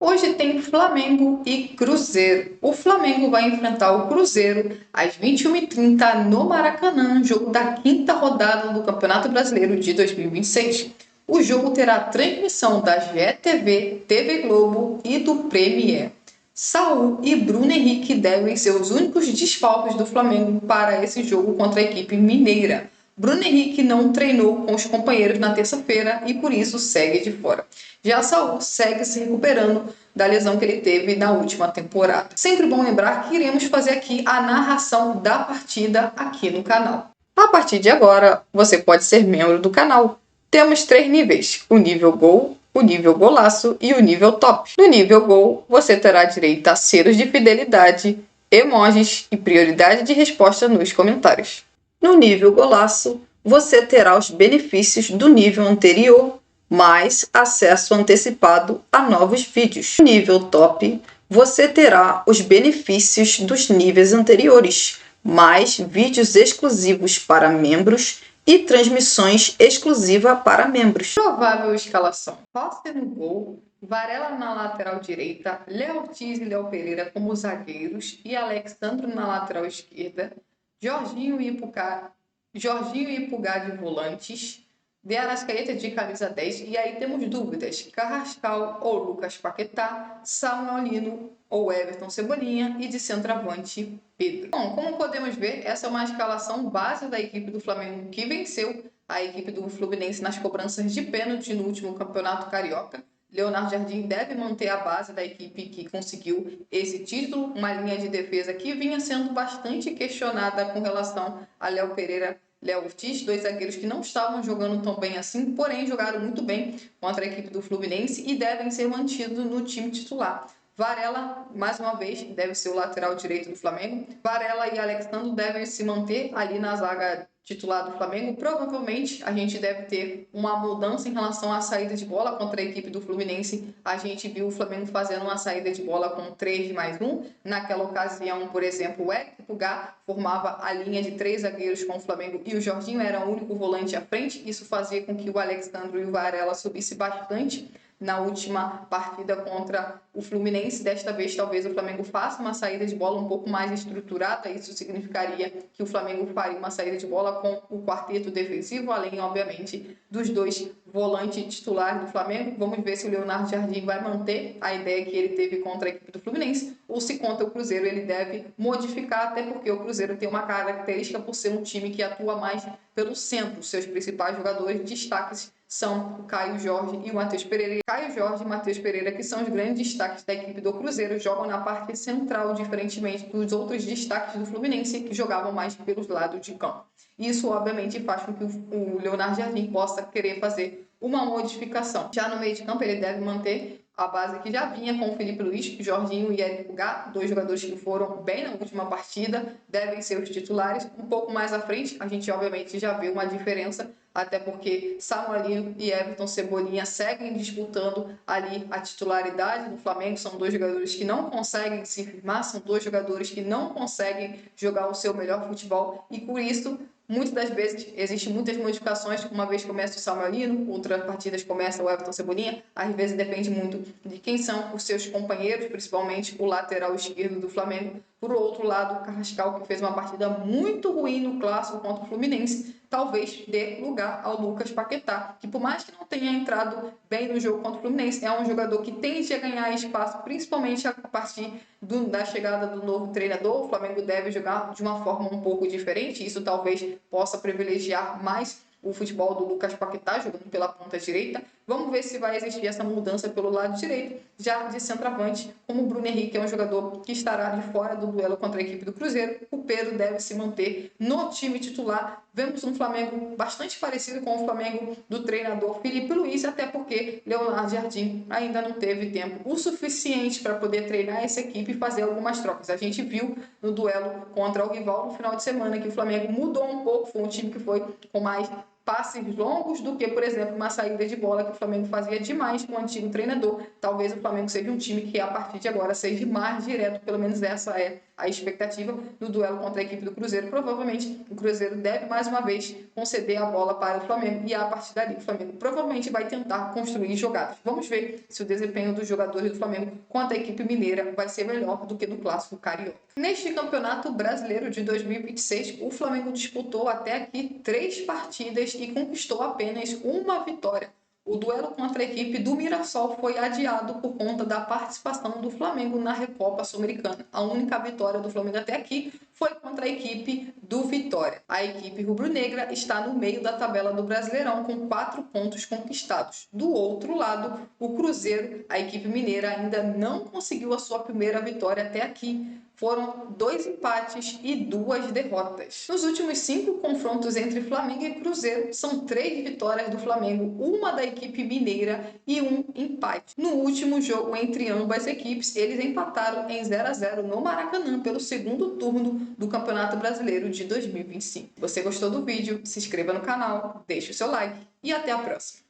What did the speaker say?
Hoje tem Flamengo e Cruzeiro. O Flamengo vai enfrentar o Cruzeiro às 21h30 no Maracanã, jogo da quinta rodada do Campeonato Brasileiro de 2026. O jogo terá transmissão da GETV, TV Globo e do Premier. Saul e Bruno Henrique devem ser os únicos desfalques do Flamengo para esse jogo contra a equipe mineira. Bruno Henrique não treinou com os companheiros na terça-feira e por isso segue de fora. Já Saul segue se recuperando da lesão que ele teve na última temporada. Sempre bom lembrar que iremos fazer aqui a narração da partida aqui no canal. A partir de agora, você pode ser membro do canal. Temos 3 níveis: o nível Gol, o nível Golaço e o nível Top. No nível Gol, você terá direito a selos de fidelidade, emojis e prioridade de resposta nos comentários. No nível Golaço, você terá os benefícios do nível anterior, mais acesso antecipado a novos vídeos. No nível Top, você terá os benefícios dos níveis anteriores, mais vídeos exclusivos para membros e transmissões exclusivas para membros. Provável escalação: Rossi no gol, Varela na lateral direita, Léo Ortiz e Léo Pereira como zagueiros e Alexandro na lateral esquerda, Jorginho e Pulgar de volantes, De Arrascaeta de camisa 10, e aí temos dúvidas: Carrascal ou Lucas Paquetá, Samuelino ou Everton Cebolinha, e de centroavante Pedro. Bom, como podemos ver, essa é uma escalação base da equipe do Flamengo que venceu a equipe do Fluminense nas cobranças de pênalti no último Campeonato Carioca. Leonardo Jardim deve manter a base da equipe que conseguiu esse título, uma linha de defesa que vinha sendo bastante questionada com relação a Léo Pereira, Léo Ortiz, 2 zagueiros que não estavam jogando tão bem assim, porém jogaram muito bem contra a equipe do Fluminense e devem ser mantidos no time titular. Varela, mais uma vez, deve ser o lateral direito do Flamengo. Varela e Alexandre devem se manter ali na zaga titular do Flamengo. Provavelmente a gente deve ter uma mudança em relação à saída de bola contra a equipe do Fluminense. A gente viu o Flamengo fazendo uma saída de bola com 3 mais 1. Naquela ocasião, por exemplo, o Eric Pulgar formava a linha de 3 zagueiros com o Flamengo e o Jorginho era o único volante à frente. Isso fazia com que o Alexandre e o Varela subissem bastante na última partida contra o Fluminense. Desta vez, talvez o Flamengo faça uma saída de bola um pouco mais estruturada. Isso significaria que o Flamengo faria uma saída de bola com o quarteto defensivo, além, obviamente, dos 2 volantes titulares do Flamengo. Vamos ver se o Leonardo Jardim vai manter a ideia que ele teve contra a equipe do Fluminense ou se contra o Cruzeiro ele deve modificar, até porque o Cruzeiro tem uma característica por ser um time que atua mais pelo centro. Seus principais jogadores destaques são o Caio Jorge e o Matheus Pereira. Caio Jorge e Matheus Pereira, que são os grandes destaques da equipe do Cruzeiro, jogam na parte central, diferentemente dos outros destaques do Fluminense, que jogavam mais pelos lados de campo. Isso, obviamente, faz com que o Leonardo Jardim possa querer fazer uma modificação. Já no meio de campo, ele deve manter a base que já vinha com o Felipe Luiz, Jorginho e Eric Pulgar, 2 jogadores que foram bem na última partida, devem ser os titulares. Um pouco mais à frente, a gente obviamente já vê uma diferença, até porque Samuelino e Everton Cebolinha seguem disputando ali a titularidade do Flamengo. São 2 jogadores que não conseguem se firmar, são 2 jogadores que não conseguem jogar o seu melhor futebol e por isso muitas das vezes existem muitas modificações. Uma vez começa o Samuelino, outras partidas começa o Everton Cebolinha. Às vezes depende muito de quem são os seus companheiros, principalmente o lateral esquerdo do Flamengo. Por outro lado, o Carrascal, que fez uma partida muito ruim no clássico contra o Fluminense, talvez dê lugar ao Lucas Paquetá, que por mais que não tenha entrado bem no jogo contra o Fluminense, é um jogador que tende a ganhar espaço, principalmente a partir da chegada do novo treinador. O Flamengo deve jogar de uma forma um pouco diferente, isso talvez possa privilegiar mais o futebol do Lucas Paquetá, jogando pela ponta direita. Vamos ver se vai existir essa mudança pelo lado direito, já de centroavante, como o Bruno Henrique é um jogador que estará de fora do duelo contra a equipe do Cruzeiro. O Pedro deve se manter no time titular. Vemos um Flamengo bastante parecido com o Flamengo do treinador Felipe Luiz, até porque Leonardo Jardim ainda não teve tempo o suficiente para poder treinar essa equipe e fazer algumas trocas. A gente viu no duelo contra o rival no final de semana que o Flamengo mudou um pouco, foi um time que foi com mais passes longos do que, por exemplo, uma saída de bola que o Flamengo fazia demais com o antigo treinador. Talvez o Flamengo seja um time que, a partir de agora, seja mais direto, pelo menos essa é a expectativa no duelo contra a equipe do Cruzeiro. Provavelmente o Cruzeiro deve, mais uma vez, conceder a bola para o Flamengo e, a partir dali, o Flamengo provavelmente vai tentar construir jogadas. Vamos ver se o desempenho dos jogadores do Flamengo contra a equipe mineira vai ser melhor do que no Clássico Carioca. Neste Campeonato Brasileiro de 2026, o Flamengo disputou até aqui 3 partidas e conquistou apenas uma vitória. O duelo contra a equipe do Mirassol foi adiado por conta da participação do Flamengo na Recopa Sul-Americana. A única vitória do Flamengo até aqui foi contra a equipe do Vitória. A equipe rubro-negra está no meio da tabela do Brasileirão com 4 pontos conquistados. Do outro lado, o Cruzeiro, a equipe mineira, ainda não conseguiu a sua primeira vitória até aqui. Foram 2 empates e 2 derrotas. Nos últimos 5 confrontos entre Flamengo e Cruzeiro, são 3 vitórias do Flamengo, uma da equipe mineira e 1 empate. No último jogo entre ambas equipes, eles empataram em 0-0 no Maracanã pelo segundo turno do Campeonato Brasileiro de 2025. Se você gostou do vídeo, se inscreva no canal, deixe o seu like e até a próxima.